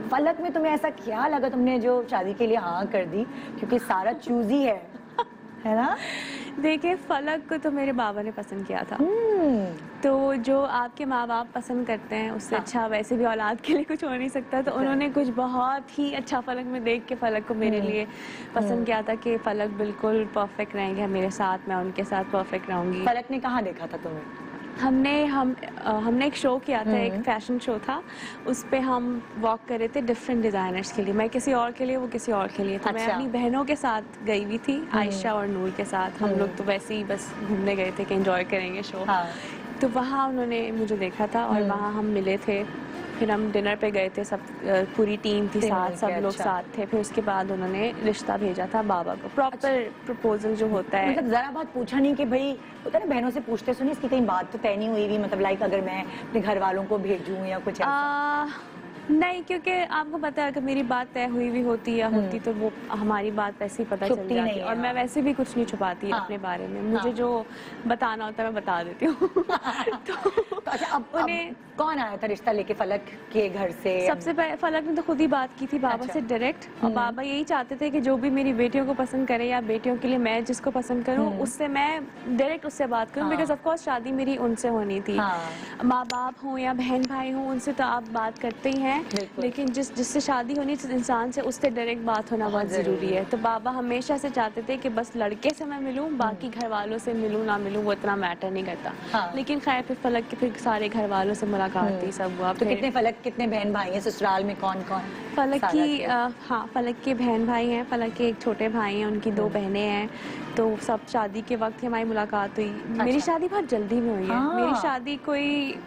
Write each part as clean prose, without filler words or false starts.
फलक में तुम्हें ऐसा क्या लगा तुमने जो शादी के लिए हाँ कर दी, क्योंकि सारा चूजी है ना? देखिए, फलक को तो मेरे बाबा ने पसंद किया था। तो जो आपके माँ बाप पसंद करते हैं उससे अच्छा वैसे भी औलाद के लिए कुछ हो नहीं सकता। तो उन्होंने कुछ बहुत ही अच्छा फलक में देख के फलक को मेरे लिए पसंद किया था कि फलक बिल्कुल परफेक्ट रहेंगे मेरे साथ, मैं उनके साथ परफेक्ट रहूंगी। फलक ने कहाँ देखा था तुम्हें? हमने एक शो किया था, एक फैशन शो था, उस पे हम वॉक कर रहे थे डिफरेंट डिज़ाइनर्स के लिए। मैं किसी और के लिए, वो किसी और के लिए। तो मैं अपनी बहनों के साथ गई हुई थी, आयशा और नूर के साथ। हम लोग तो वैसे ही बस घूमने गए थे कि एंजॉय करेंगे शो। तो वहाँ उन्होंने मुझे देखा था और वहाँ हम मिले थे। फिर हम डिनर पे गए थे, सब पूरी टीम थी साथ, सब लोग साथ थे। फिर उसके बाद उन्होंने रिश्ता भेजा था बाबा को, प्रॉपर प्रपोजल जो होता है। मतलब जरा बात पूछा नहीं कि भाई होता है ना बहनों से पूछते सुनी इसकी कहीं बात तो तय नहीं हुई भी, मतलब लाइक अगर मैं अपने घर वालों को भेजूं या कुछ ऐसा? नहीं, क्योंकि आपको पता है अगर मेरी बात तय हुई भी होती या होती तो वो हमारी बात वैसे ही पता चल जाती। और मैं वैसे भी कुछ नहीं छुपाती अपने बारे में। मुझे जो बताना होता है मैं बता देती हूँ। तो अच्छा, अब उन्हें कौन आया था रिश्ता लेके फलक के घर से? सबसे पहले फलक ने तो खुद ही बात की थी बाबा से डायरेक्ट। और बाबा यही चाहते थे कि जो भी मेरी बेटियों को पसंद करे या बेटियों के लिए मैं जिसको पसंद करूं उससे मैं डायरेक्ट उससे बात करूं। बिकॉज ऑफ कोर्स शादी मेरी उनसे होनी थी। माँ बाप हो या बहन भाई हो उनसे तो आप बात करते ही हैं, लेकिन जिससे शादी होनी जिस इंसान से, उससे डायरेक्ट बात होना बहुत जरूरी है। तो बाबा हमेशा से चाहते थे कि बस लड़के से मैं मिलूं, बाकी घर वालों से मिलूं ना मिलूं वो इतना मैटर नहीं करता। लेकिन खैर फिर फलक के फिर सारे घर वालों से मुलाकात थी, सब हुआ। तो कितने फलक कितने बहन भाई हैं ससुराल में, कौन कौन? फलक की हाँ, फलक के बहन भाई हैं। फलक के एक छोटे भाई हैं, उनकी 2 बहनें हैं। तो सब शादी के वक्त हमारी मुलाकात हुई। मेरी शादी बहुत जल्दी में हुई है। मेरी शादी कोई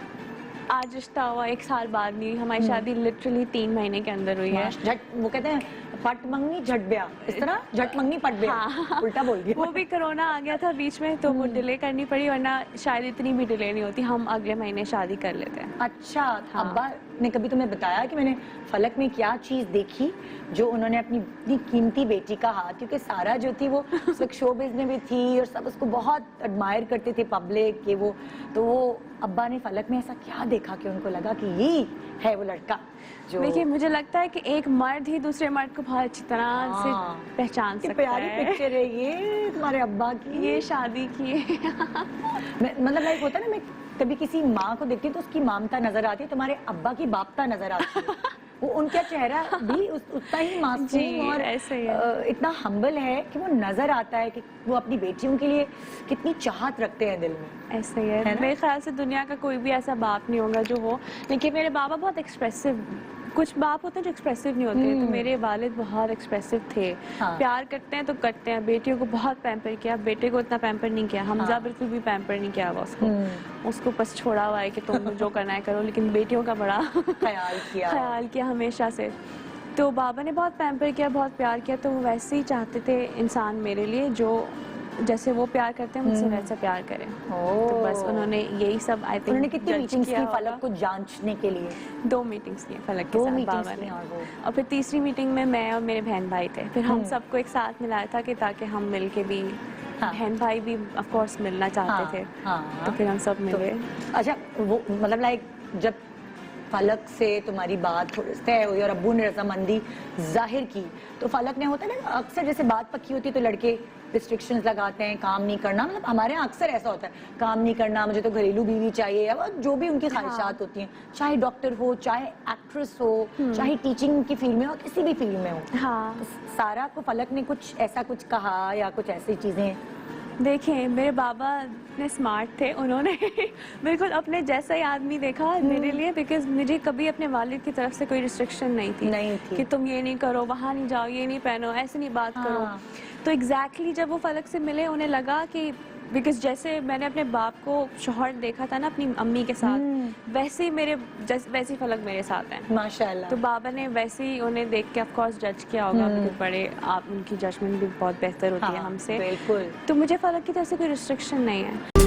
आज रिश्ता हुआ 1 साल बाद नहीं, हमारी शादी लिटरली 3 महीने के अंदर हुई है। झट, वो कहते हैं पट मंगनी झट ब्याह, इस तरह झट मंगनी पट ब्याह। उल्टा बोल दिया। वो भी कोरोना आ गया था बीच में तो वो डिले करनी पड़ी, वरना शायद इतनी भी डिले नहीं होती, हम अगले महीने शादी कर लेते हैं। अच्छा, अब्बा ने कभी तुम्हें बताया कि मैंने फलक में क्या चीज देखी जो उन्होंने अपनी कीमती बेटी का हाथ, क्योंकि सारा जो थी वो शोबिज़ में भी थी और सब उसको बहुत एडमायर करते थे पब्लिक के वो, तो वो अब्बा ने फलक में ऐसा क्या देखा कि उनको लगा कि ये है वो लड़का जो? देखिए, मुझे लगता है कि एक मर्द ही दूसरे मर्द को बहुत अच्छी तरह से पहचान सकता है। प्यारी पिक्चर है ये तुम्हारे अब्बा की, ये शादी की है। मतलब लाइक होता है ना, मैं कभी किसी माँ को देखती हूँ तो उसकी मामता नजर आती है, तुम्हारे अब्बा की बापता नजर आती है। वो उनका चेहरा भी उतना ही मासूम और इतना हम्बल है कि वो नजर आता है कि वो अपनी बेटियों के लिए कितनी चाहत रखते हैं दिल में। ऐसे ही है। मेरे ख्याल से दुनिया का कोई भी ऐसा बाप नहीं होगा जो वो, लेकिन मेरे बाबा बहुत एक्सप्रेसिव, कुछ बाप होते हैं जो एक्सप्रेसिव नहीं होते। तो मेरे वालिद बहुत एक्सप्रेसिव थे। प्यार करते हैं तो करते हैं। बेटियों को बहुत पैम्पर किया, बेटे को इतना पैम्पर नहीं किया। हमजा बिल्कुल भी पैम्पर नहीं किया हुआ उसको बस छोड़ा हुआ है कि तुम जो करना है करो, लेकिन बेटियों का बड़ा ख्याल किया हमेशा से। तो बाबा ने बहुत पैम्पर किया, बहुत प्यार किया। तो वो वैसे ही चाहते थे इंसान मेरे लिए जो जैसे वो प्यार करते हैं मुझसे वैसा प्यार करें। तो बस उन्होंने यही सब आई थिंक। उन्होंने कितनी मीटिंग्स की फलक को जांचने के लिए? 2 मीटिंग्स की फलक के साथ बाबा ने। और फिर तीसरी मीटिंग में मैं और मेरे बहन भाई थे। फिर हम सबको एक साथ मिलाया था कि ताकि हम मिल के भी, बहन भाई भी ऑफ कोर्स मिलना चाहते थे। तो फिर हम सब मिले। अच्छा, वो मतलब लाइक जब फलक से तुम्हारी बात थोड़ी तय हुई और अब्बू ने रजामंदी जाहिर की, तो फलक ने, होता है ना अक्सर जैसे बात पक्की होती है तो लड़के रिस्ट्रिक्शंस लगाते हैं, काम नहीं करना, मतलब हमारे यहाँ अक्सर ऐसा होता है, काम नहीं करना, मुझे तो घरेलू बीवी चाहिए, या जो भी उनकी ख्वाहिशात होती हैं, चाहे डॉक्टर हो, चाहे एक्ट्रेस हो, चाहे टीचिंग की फील्ड में हो, किसी भी फील्ड में हो। तो सारा को फलक ने कुछ ऐसा कुछ कहा या कुछ ऐसी चीजें? देखिए, मेरे बाबा इतने स्मार्ट थे, उन्होंने बिल्कुल अपने जैसा ही आदमी देखा मेरे लिए। बिकॉज मुझे कभी अपने वालिद की तरफ से कोई रिस्ट्रिक्शन नहीं थी कि तुम ये नहीं करो, वहाँ नहीं जाओ, ये नहीं पहनो, ऐसे नहीं बात करो। तो एग्जैक्टली जब वो फलक से मिले उन्हें लगा कि बिकॉज जैसे मैंने अपने बाप को शौहर देखा था ना अपनी अम्मी के साथ, वैसे ही वैसी फलक मेरे साथ है माशाल्लाह। तो बाबा ने वैसे ही उन्हें देख के ऑफ कोर्स जज किया होगा। बड़े आप उनकी जजमेंट भी बहुत बेहतर होती है हमसे। बिल्कुल। तो मुझे फलक की तरफ से कोई रिस्ट्रिक्शन नहीं है।